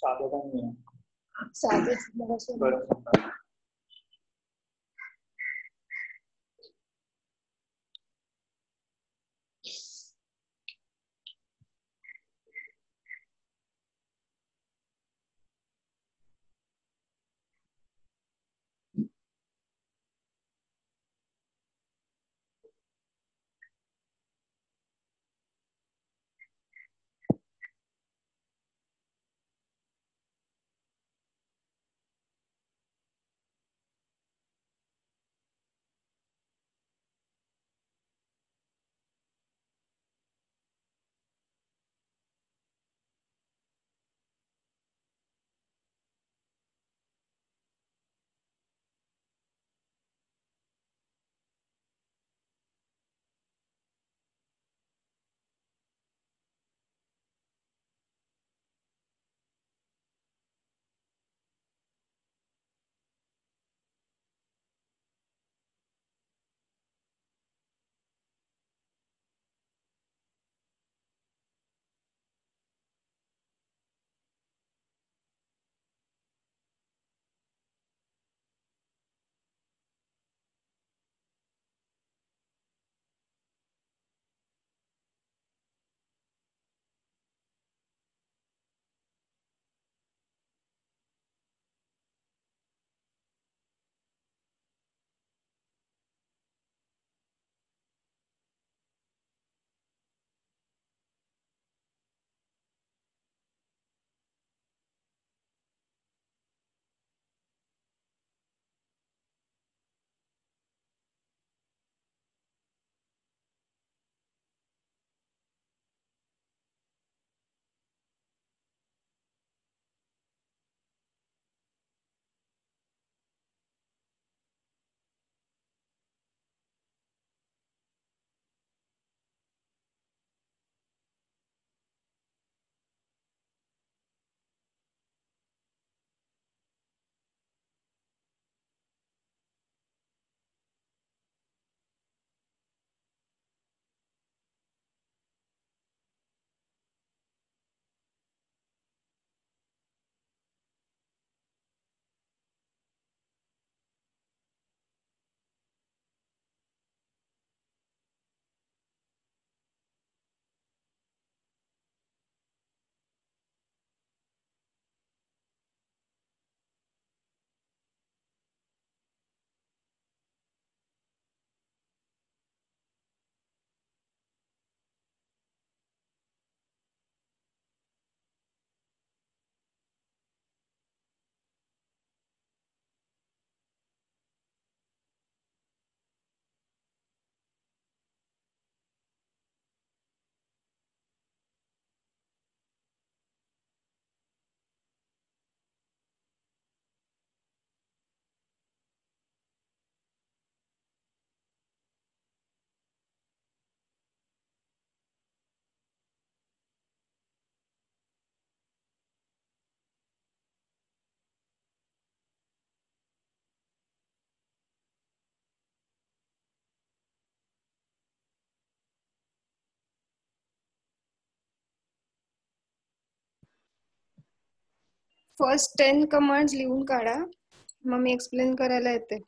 साधं पण नाही. साधेच मगाशी बरं. फर्स्ट 10 कमांड्स लिहून काढा, मग मी एक्सप्लेन करायला येते.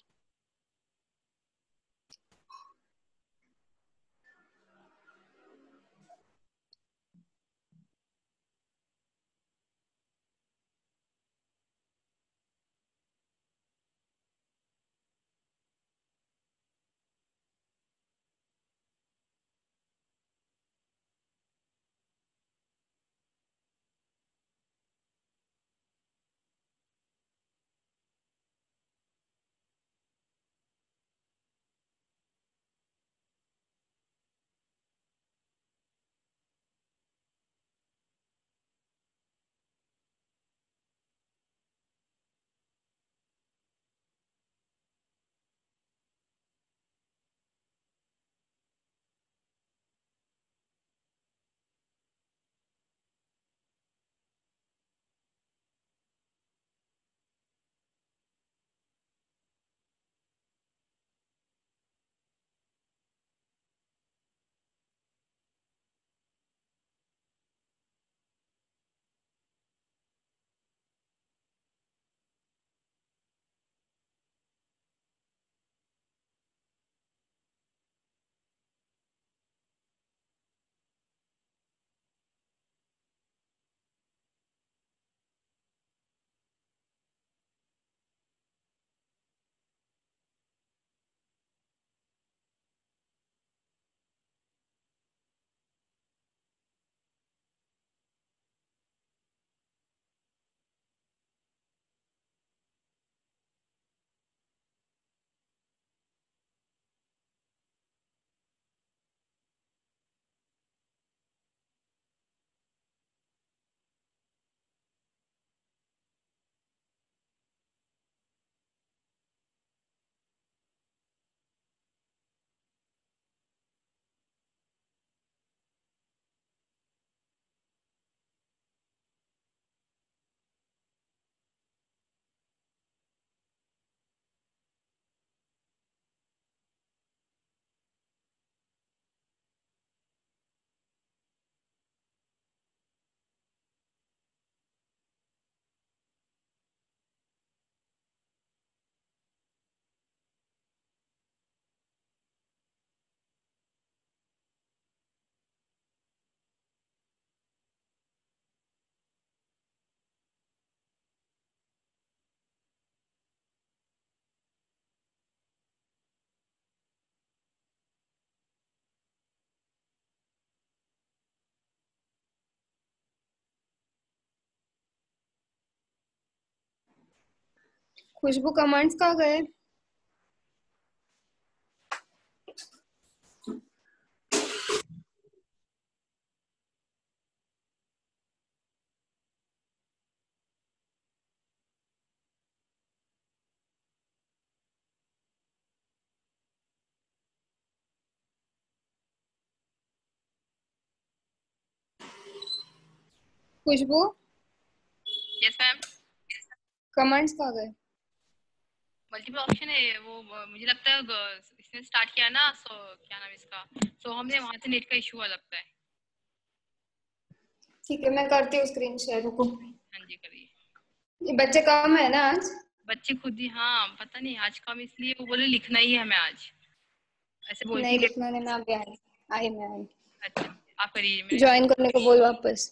खुशबू कमांड्स कहाँ गए? Khushboo yes ma'am. कमांड्स कहाँ गए? मल्टीपल ऑप्शन है वो, मुझे लगता है इसने स्टार्ट किया ना, सो क्या नाम इसका, सो हमने वहां से नेट का इशू हुआ लगता है। ठीक है, मैं करती हूँ स्क्रीन शेयर, रुको। हाँ जी करिए। ये बच्चे कम है ना आज? बच्चे खुद ही, हाँ पता नहीं आज कम, इसलिए वो बोले लिखना ही है हमें आज, ऐसे बोलती नहीं है। लिखना नहीं, मैं अभी आई मैं आई। अच्छा आप करिए, मैंने ज्वाइन करने को बोल वापस।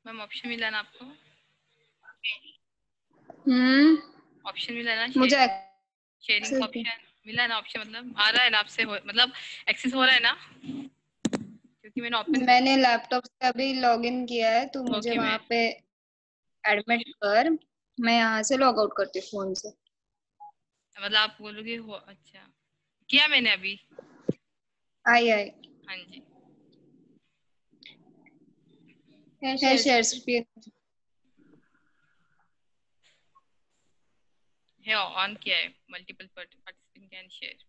मैम ऑप्शन मिला ना आपको? ऑप्शन मिला ना, मुझे शेयरिंग का एक्सेस भी। ऑप्शन मिला ना, ऑप्शन मतलब आ रहा है ना आपसे, मतलब एक्सेस हो रहा है ना, क्योंकि मैंने ओपन। मैंने लैपटॉप से अभी लॉगिन किया है, तो मुझे ओके वहां मैम। पे एडमिट कर। मैं यहाँ से लॉग आउट करती हूँ फोन से। मतलब आप बोलोगे हो, अच्छा किया मैंने अभी। आई आई हाँ जी। है शेयर स्क्रीन। है ऑन किया है, मल्टीपल पार्टिसिपेंट कैन शेयर।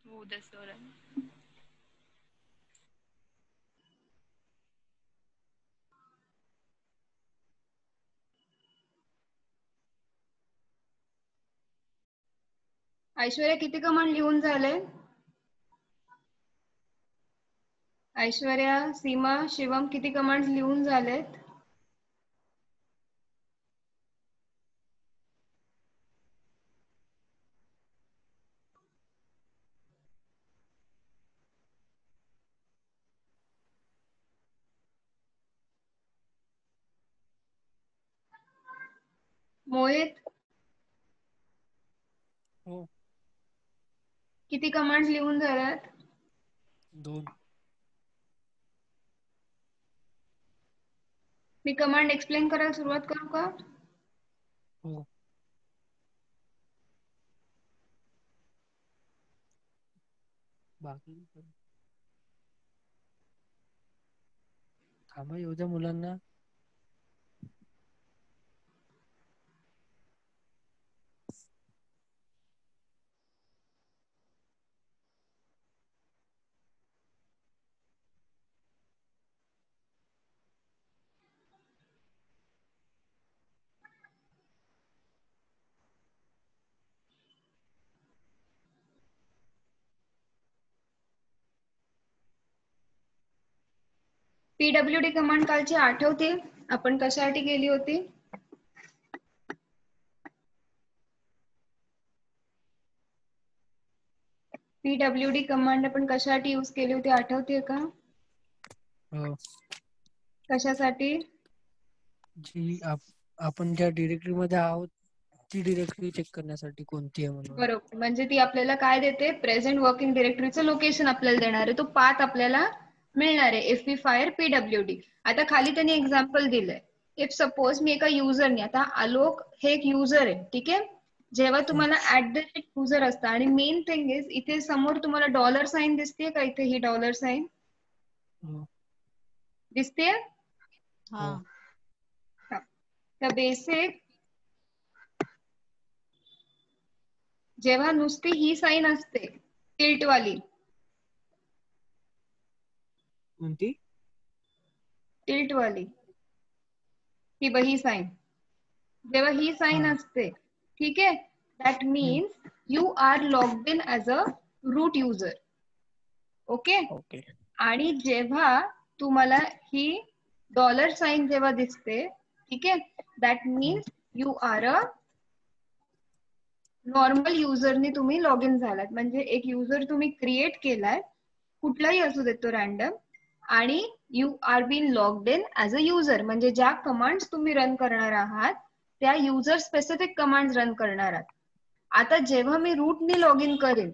वो उधर से हो रहा है। ऐश्वर्या किती कमांड लिहून झाले? ऐश्वर्या, सीमा, शिवम किती कमांड्स लिहून झालेत? मोहित हो किती कमांड्स लिहून झाल्यात? 2. मी कमांड एक्सप्लेन करायला सुरुवात करू का? हो बाकी थांबा, येऊ द्या मुलांना. पीडब्ल्यूडी कमांड कालची आठवते? आपण कशासाठी केली होती? पीडब्ल्यूडी कमांड आपण कशासाठी यूज केली होती, आठवते का? हो. कशासाठी? जी आपण ज्या डिरेक्टरी मध्ये आहोत ती डिरेक्टरी चेक करण्यासाठी कोणती आहे म्हणून. बरोबर, म्हणजे ती आपल्याला काय देते? प्रेझेंट वर्किंग डिरेक्टरीचं लोकेशन आपल्याला देणार आहे, तो पाथ आपल्याला मिळणार आहे, एफपी फायर पीडब्ल्यूडी. आता खाली त्यांनी एक्झाम्पल दिलंय. इफ सपोज मी एका युजरने, आता आलोक हे एक युजर आहे, ठीक आहे. जेव्हा तुम्हाला @ युजर असतं, आणि मेन थिंग इज इथे समोर तुम्हाला डॉलर साइन दिसते का? इथे ही डॉलर साइन हो. दिसते. हो. तर बेसिक जेव्हा नुसती ही साइन असते टिल्ट वाली, कोणती? टिल्ट वाली ही बही साईन, जेव्हा ही साईन हा. असते, ठीक आहे, that means you are logged in as a root user. Okay. Okay. आणि जेव्हा तुम्हाला ही डॉलर साईन जेव्हा दिसते, ठीक आहे, that means you are a normal युजरने तुम्ही लॉग इन झालात. म्हणजे एक युजर तुम्ही क्रिएट केलाय, कुठलाही असू देत तो रॅन्डम, आणि you are been logged in as a user. म्हणजे ज्या कमांड्स तुम्ही रन करणार आहात त्या युजर स्पेसिफिक कमांड्स रन करणार आहात. आता जेव्हा मी रूटने लॉग इन करेन,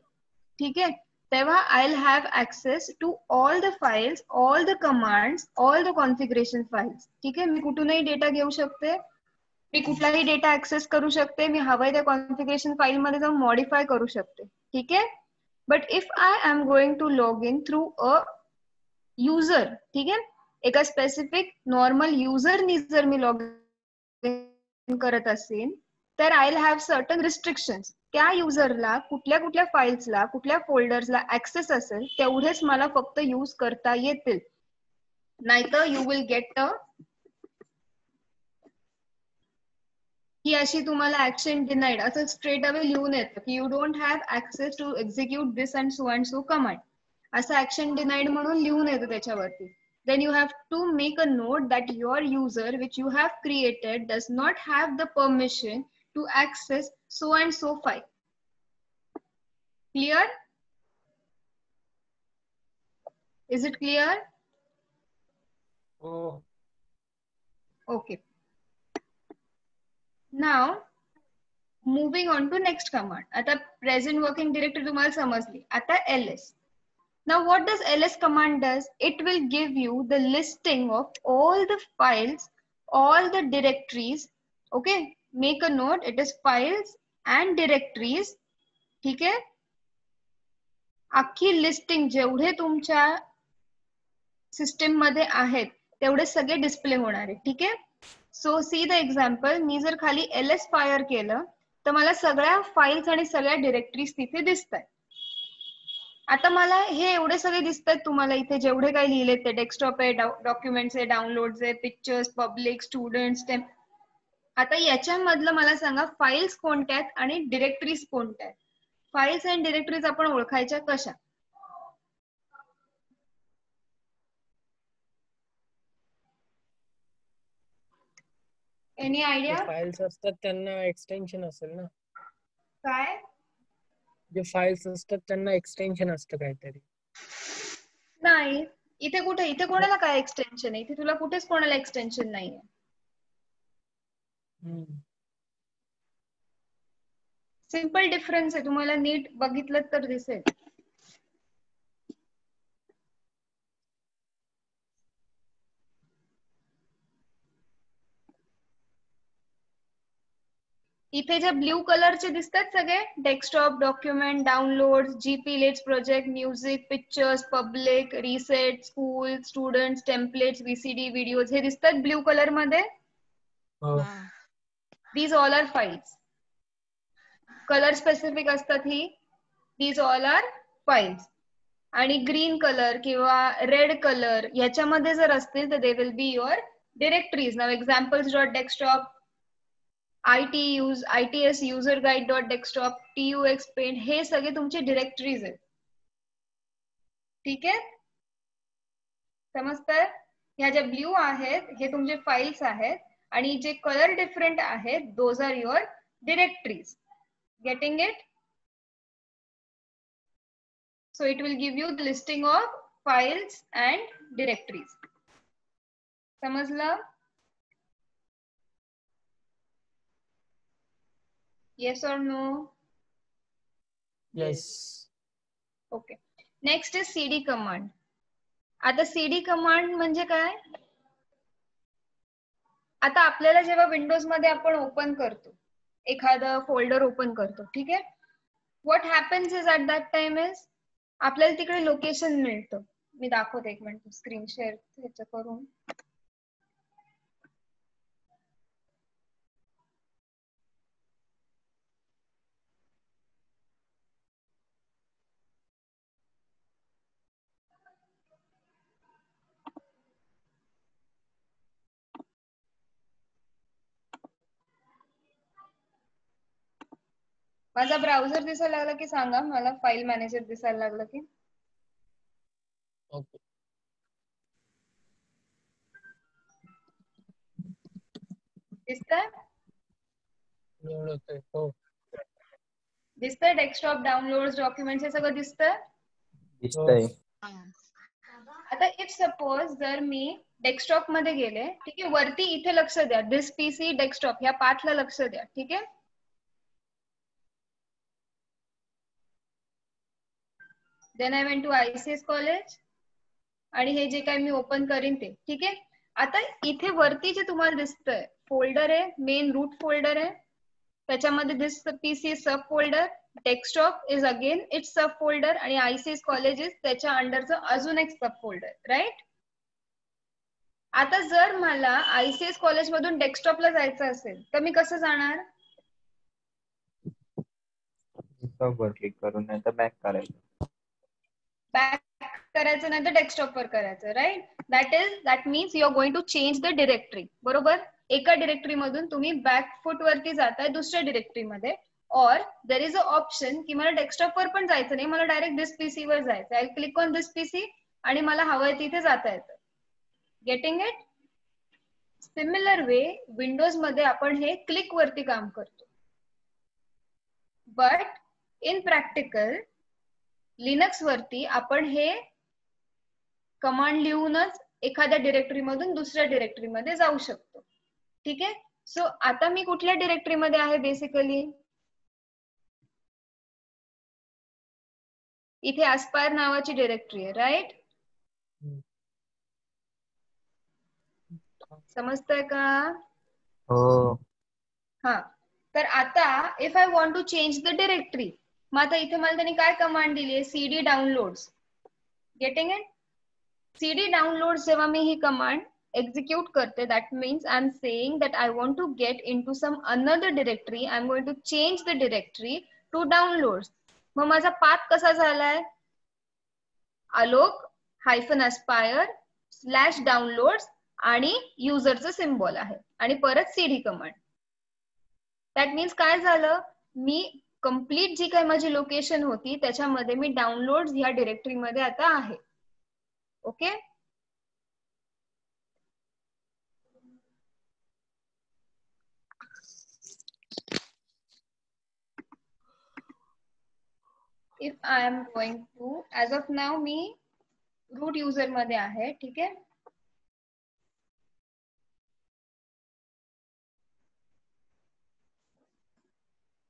ठीक आहे, तेव्हा I will have access to all the files, all the commands, all the configuration files. ठीक आहे, मी कुठूनही डेटा घेऊ शकते, मी कुठलाही डेटा ऍक्सेस करू शकते, मी हवंय त्या कॉन्फिगरेशन फाईल मध्ये जाऊन मॉडिफाय करू शकते. ठीक आहे. But if I am going to log in through a user, ठीक आहे, एका स्पेसिफिक नॉर्मल युजरनी जर मी लॉग इन करत असेल, तर I will have certain restrictions. त्या युजरला कुठल्या कुठल्या फाईल्सला, कुठल्या फोल्डर्सला ऍक्सेस असेल तेवढेच मला फक्त यूज करता येतील. नाहीतर यू विल गेट अ ही अशी तुम्हाला ऍक्शन डिनाइड असं स्ट्रेट अवे लिहून येतं की you don't have access to execute this and so command, असं ऍक्शन डिनाइड म्हणून लिहून येतं त्याच्यावरती. Then you have to make a note that your user which you have created does not have the permission to access so and so file. Clear? Is it clear? Oh. Okay. Now moving on to next command. आता present working directory तुम्हाला समजली. आता ls. Now what does ls command does? It will give you the listing of all the files, all the directories. Okay, make a note, it is files and directories. ठीक आहे, अख्खी listing जेवढे तुमच्या system मध्ये आहेत तेवढे सगळे display होणार आहे. ठीक आहे. सो सी द एक्झाम्पल, मी जर खाली ls फायर केलं तर मला सगळ्या फाईल्स आणि सगळ्या डिरेक्टरीज तिथे दिसतात. आता मला हे एवढे सगळे दिसतात तुम्हाला इथे जेवढे काही लिहिले ते डेस्कटॉप आहे, डॉक्युमेंट्स आहे, डाउनलोड्स आहे, पिक्चर्स, पब्लिक, स्टुडंट्स. आता याच्यामधलं मला सांगा फाईल्स कोणत्या आहेत आणि डिरेक्टरीज कोणत्या आहेत. फाईल्स अँड डिरेक्टरीज आपण ओळखायच्या कशा? Any idea? फाइल्स असतात त्यांना एक्सटेन्शन असेल ना. काय? जे फाइल्स असतात त्यांना एक्सटेन्शन असतं काहीतरी. नाही, इथे कुठे, इथे कोणाला काय एक्सटेन्शन आहे? इथे तुला कुठेच कोणाला एक्सटेन्शन नाहीये. सिंपल डिफरन्स आहे, तुम्हाला नीट बघितलं तर दिसेल. इथे जे ब्ल्यू कलरचे दिसतात सगळे डेस्कटॉप, डॉक्युमेंट, डाउनलोड, जीपी, लेट्स project, music, pictures, public, reset, school, students, templates, VCD, videos, हे दिसतात ब्ल्यू कलर मध्ये. These all are files. Colour specific असतात ही. These all are files. आणि ग्रीन कलर किंवा रेड कलर याच्यामध्ये जर असतील तर they will be your directories. नाव examples dot desktop, ITS user guide dot desktop, TUX paint, हे सगळे तुमचे डिरेक्टरीज आहेत. ठीक आहे, समजतंय? ह्या ज्या ब्ल्यू आहेत हे तुमचे फाइल्स आहेत आणि जे कलर डिफरंट आहेत those are your directories. Getting it? So it will give you the listing of files and directories. समजलं? Yes or no? Yes. Okay. Next is cd command. आता cd command म्हणजे काय? आता आपल्याला जेव्हा विंडोज मध्ये आपण ओपन करतो, एखादा फोल्डर ओपन करतो, ठीक आहे, what happens is at that time is आपल्याला तिकडे लोकेशन मिळतं. मी दाखवते एक मिनिट स्क्रीन शेअर करून. माझा ब्राउझर दिसायला लागला की सांगा मला, फाईल मॅनेजर दिसायला लागलं की. ओके. दिसतंय? हो. दिसतंय डेस्कटॉप, डाउनलोड, डॉक्युमेंट्स हे सगळं दिसतंय? दिसतंय. आता इफ सपोज जर मी डेस्कटॉप मध्ये गेले, ठीक आहे, वरती इथे लक्ष द्या, दिस पीसी डेस्कटॉप ह्या पाथला लक्ष द्या, ठीक आहे. Then I went to ICS college आणि हे जे काही मी ओपन करीन ते, ठीक आहे. आता इथे वरती जे तुम्हाला दिसतंय फोल्डर आहे, मेन रूट फोल्डर आहे, त्याच्यामध्ये this PC sub folder, desktop is again its sub folder आणि ICS कॉलेज इज त्याच्या अंडरचं अजून एक सब फोल्डर, राईट. आता जर मला ICS कॉलेज मधून डेस्कटॉपला जायचं असेल तर मी कसं जाणार? वर क्लिक करून नाही तर बॅक करायचं. बॅक करायचं नाही तर डेस्कटॉप वर करायचं, right. That means you are going to change the directory, बरोबर. एका डिरेक्टरी मधून तुम्ही बॅक फुट वरती जाताय दुसऱ्या डिरेक्टरी मध्ये, और देर इज अ ऑप्शन की मला डेस्कटॉप वर पण जायचं नाही, मला डायरेक्ट दिस पीसी वर जायचं. I click on this PC आणि मला हवंय तिथे जाता येतं. Getting it? Similar way Windows मध्ये आपण हे क्लिक वरती काम करतो, बट इन प्रॅक्टिकल लिनक्स वरती आपण हे कमांड लिहूनच एखाद्या डिरेक्टरी मधून दुसऱ्या डिरेक्टरी मध्ये जाऊ शकतो, ठीक आहे. सो आता मी कुठल्या डिरेक्टरी मध्ये आहे? बेसिकली इथे एस्पायर नावाची डिरेक्टरी आहे, राईट. समजतंय का? हो. हा, तर आता if I want to change the directory, मग आता इथे मला त्यांनी काय कमांड दिली आहे? CD downloads. Getting it? CD downloads जेव्हा मी ही कमांड एक्झिक्यूट करते, that means I am saying that I want to get in to some another directory, I am going to change the directory to downloads. मग माझा path कसा झालाय? alok-aspire/downloads आणि युजरचं symbol आहे आणि परत CD कमांड. दॅट मीन्स काय झालं? मी कंप्लीट जी काही माझी लोकेशन होती त्याच्यामध्ये मी डाउनलोड्स ह्या डिरेक्टरी मध्ये आता आहे. Okay. If I am going to, as of now मी रूट युजर मध्ये आहे, ठीक आहे.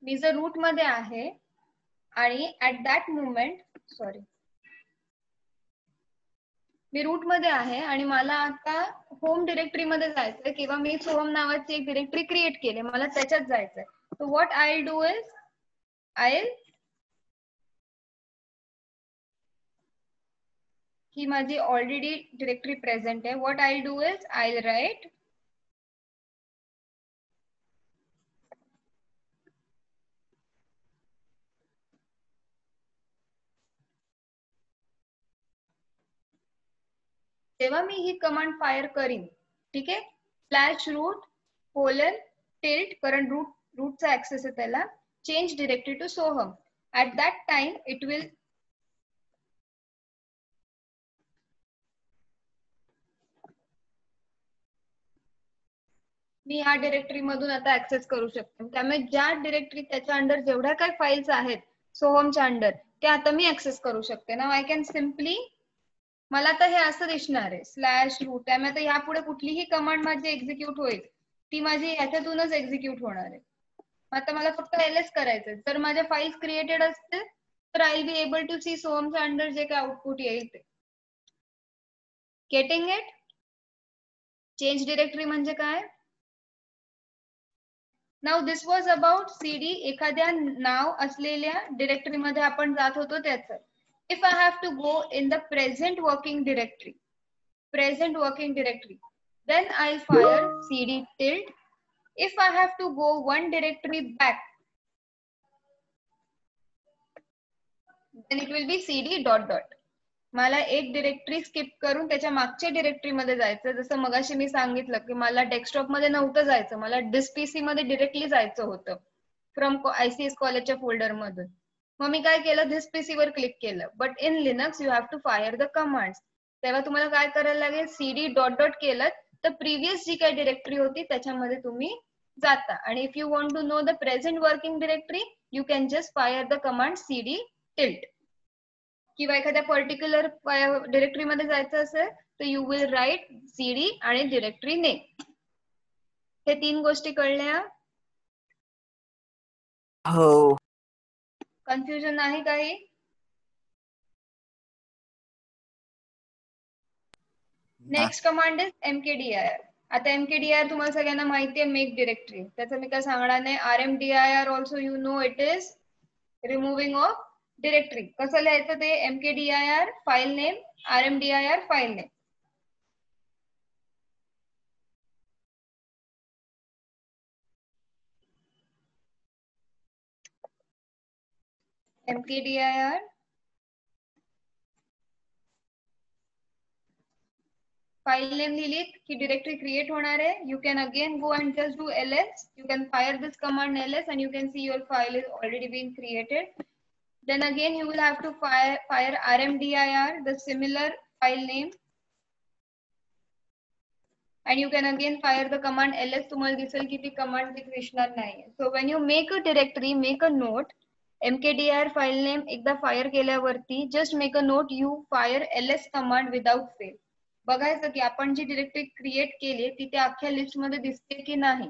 मी जर रूट मध्ये आहे आणि ऍट दॅट मोमेंट, मी रूट मध्ये आहे आणि मला आता होम डिरेक्टरी मध्ये जायचंय किंवा मी सोहम नावाची एक डिरेक्टरी क्रिएट केली, मला त्याच्यात जायचंय. So what I will do is he माझी ऑलरेडी डिरेक्टरी प्रेझेंट आहे. What I will do is I will write तेव्हा मी ही कमांड फायर करीन, ठीक आहे. /root:\टिल्ट, कारण रूटचा ऍक्सेस आहे त्याला, change directory to Soham. At that time it will me ह्या डिरेक्टरी मधून आता ऍक्सेस करू शकते. त्यामुळे ज्या डिरेक्टरी त्याच्या अंडर जेवढ्या काही फाईल्स आहेत सोहमच्या अंडर, त्या आता मी ऍक्सेस करू शकते ना. आय कॅन सिम्पली, मला आता हे असं दिसणार आहे /root. त्यामुळे आता यापुढे कुठलीही कमांड माझी एक्झिक्यूट होईल ती माझी याच्यातूनच एक्झिक्यूट होणार आहे. आता मला फक्त ls करायचंय. जर माझ्या फाईल्स क्रिएटेड असतील तर I will be able to see सोहमच्या अंडर जे काय आउटपुट येईल ते. Getting it? चेंज डिरेक्टरी म्हणजे काय? Now this was about CD. एखाद्या नाव असलेल्या डिरेक्टरी मध्ये आपण जात होतो त्याचं. If I have to go in the present working directory, then I'll fire CD tilt. If I have to go one directory back, then it will be CD ... मला एक directory skip करून त्याच्या मागच्या डिरेक्टरी मध्ये जायचं. जसं मगाशी मी सांगितलं की मला डेस्कटॉप मध्ये नव्हतं जायचं, मला डिस्क पीसी मध्ये डिरेक्टली जायचं होतं. फ्रॉम ICS कॉलेजच्या फोल्डर मधून. मग मी काय केलं, धिस PC वर क्लिक केलं. But in Linux you have to fire the commands. तेव्हा तुम्हाला काय करायला लागेल, CD डॉट केलं तर प्रिव्हियस जी काही डिरेक्टरी होती त्याच्यामध्ये तुम्ही जाता. आणि if you want to know the present working directory you can just fire the command CD tilt. किंवा एखाद्या पर्टिक्युलर डिरेक्टरी मध्ये जायचं असेल तर यू विल राईट CD आणि डिरेक्टरी नेम. हे 3 गोष्टी कळल्या? हो. कन्फ्युजन आहे काही? Next command is mkdir. आता mkdir तुम्हाला सगळ्यांना माहिती आहे, मेक डिरेक्टरी. त्याचं मी काय सांगणार नाही. rmdir also you know it is removing of directory. कसं लिहायचं ते, mkdir file name, rmdir file name. mkdir file name लिहिलीत की डिरेक्टरी क्रिएट होणार आहे. You can again go and just do ls. You can fire this command ls and you can see your file is already being created. Then again you will have to fire rmdir, the similar file name, and you can again fire the command ls. तुम्हाला दिसेल की ती command ती दिसणार नाही. So when you make a directory, make a note, mkdir file name एकदा fire केल्यावरती just make a note, you fire ls command without fail. बघायचं की आपण जी डिरेक्टरी क्रिएट केली ती त्या अख्ख्या लिस्ट मध्ये दिसते की नाही.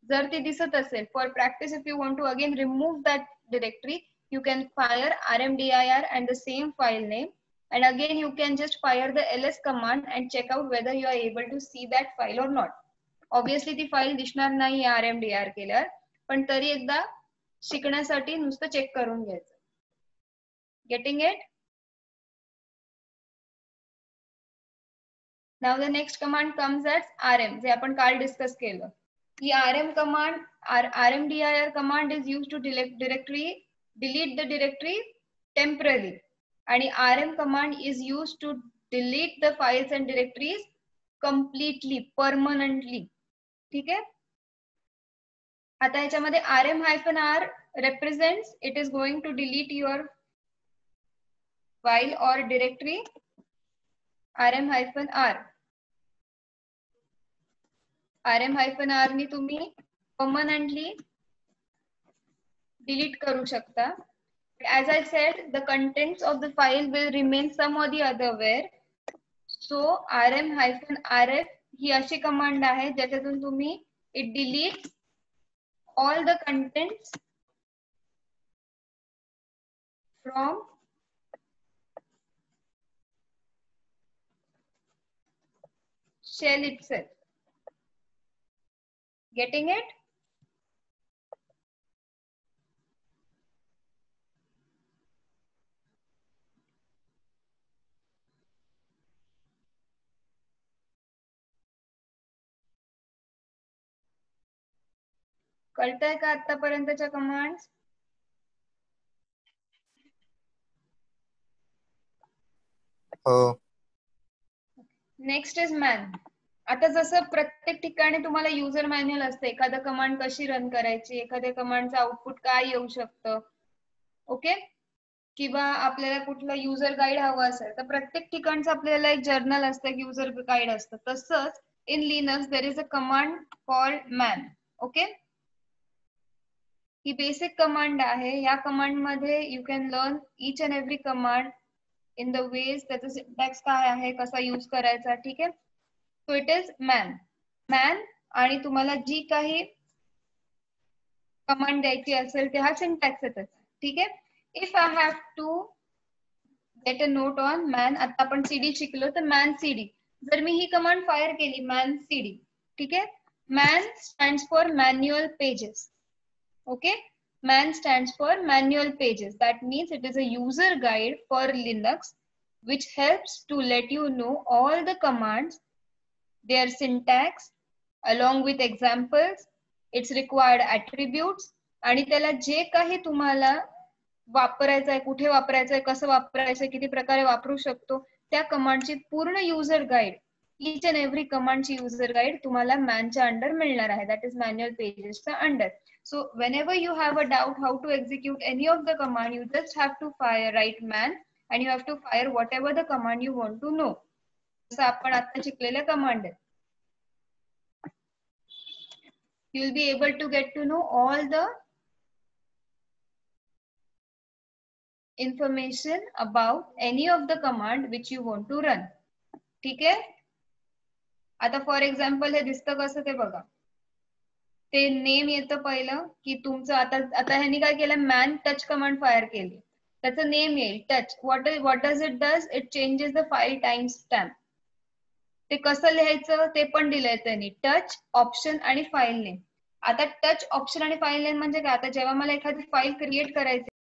जर ती दिसत असेल, for practice if you want to again remove that directory you can fire rmdir and the same file name, and again you can just fire the ls command and check out whether you are able to see that file or not. Obviously ती file दिसणार नाही rmdir केल्यावर, पण तरी एकदा शिकण्यासाठी नुसतं check करून घ्यायचं. Getting it? Now the next command comes as rm, जे आपण काल डिस्कस केलं. ही rm command, rmdir command is used to delete the directory temporarily, and rm command is used to delete the files and directories completely, permanently. ठीक आहे. आता ह्याच्यामध्ये rm-r represents it is going to delete your file or directory. rm-r नी तुम्ही permanently delete करू शकता. As I said, the contents of the file will remain some or the other where. So rm-rf ही अशी command आहे ज्याच्यातून तुम्ही it deletes all the contents from shell itself. Getting it? कळतंय का आतापर्यंतच्या कमांड्स? हो. Next is man. आता जसं प्रत्येक ठिकाणी तुम्हाला युजर मॅन्युअल असते, एखादा कमांड कशी रन करायची, एखाद्या कमांडचं आउटपुट काय येऊ शकतं, ओके, किंवा आपल्याला कुठलं युजर गाईड हवं असेल तर प्रत्येक ठिकाणचं आपल्याला एक जर्नल असतं, युजर गाईड असतं. तसंच in Linux there is a command called man. Okay, he basic command आहे. या कमांड मध्ये you can learn each and every command in the ways, त्याचं सिंटॅक्स काय आहे, कसा यूज करायचा. ठीक आहे. So it is man. आणि तुम्हाला जी काही कमांड द्यायची असेल ते हा सिंटॅक्स आहे त्याचा. ठीक आहे. If I have to get a note on man, आता आपण CD शिकलो तर मॅन CD. जर मी ही कमांड फायर केली मॅन CD, ठीक आहे, man stands for manual pages. Okay, man stands for manual pages. That means it is a user guide for Linux which helps to let you know all the commands, their syntax along with examples, its required attributes, आणि त्याला जे काही तुम्हाला वापरायचं आहे, कुठे वापरायचं आहे, कसं वापरायचं आहे, किती प्रकारे वापरू शकतो, त्या कमांडची पूर्ण user guide each and every कमांडची युजर गाईड तुम्हाला मॅनच्या अंडर मिळणार आहे, दॅट इज मॅन्युअल पेजेसच्या under. So whenever you have a doubt how to execute any of the command, you just have to write man and you have to fire whatever the command you want to know. जसं आपण आता शिकलेल्या command आहेत. You will be able to get to know all the information about any of the command which you want to run. ठीक आहे. आता for example हे दिसतं कसं ते बघा. ते नेम येतं पहिलं की तुमचं आता ह्यांनी काय केलं, मॅन टच कमांड फायर केली, त्याचं नेम येईल touch. What does it does, it changes the file time stamp. ते कसं लिहायचं ते पण दिलंय त्यांनी, टच ऑप्शन आणि फाईल नेम. आता टच ऑप्शन आणि फाईल नेम म्हणजे काय, आता जेव्हा मला एखादी फाईल क्रिएट करायची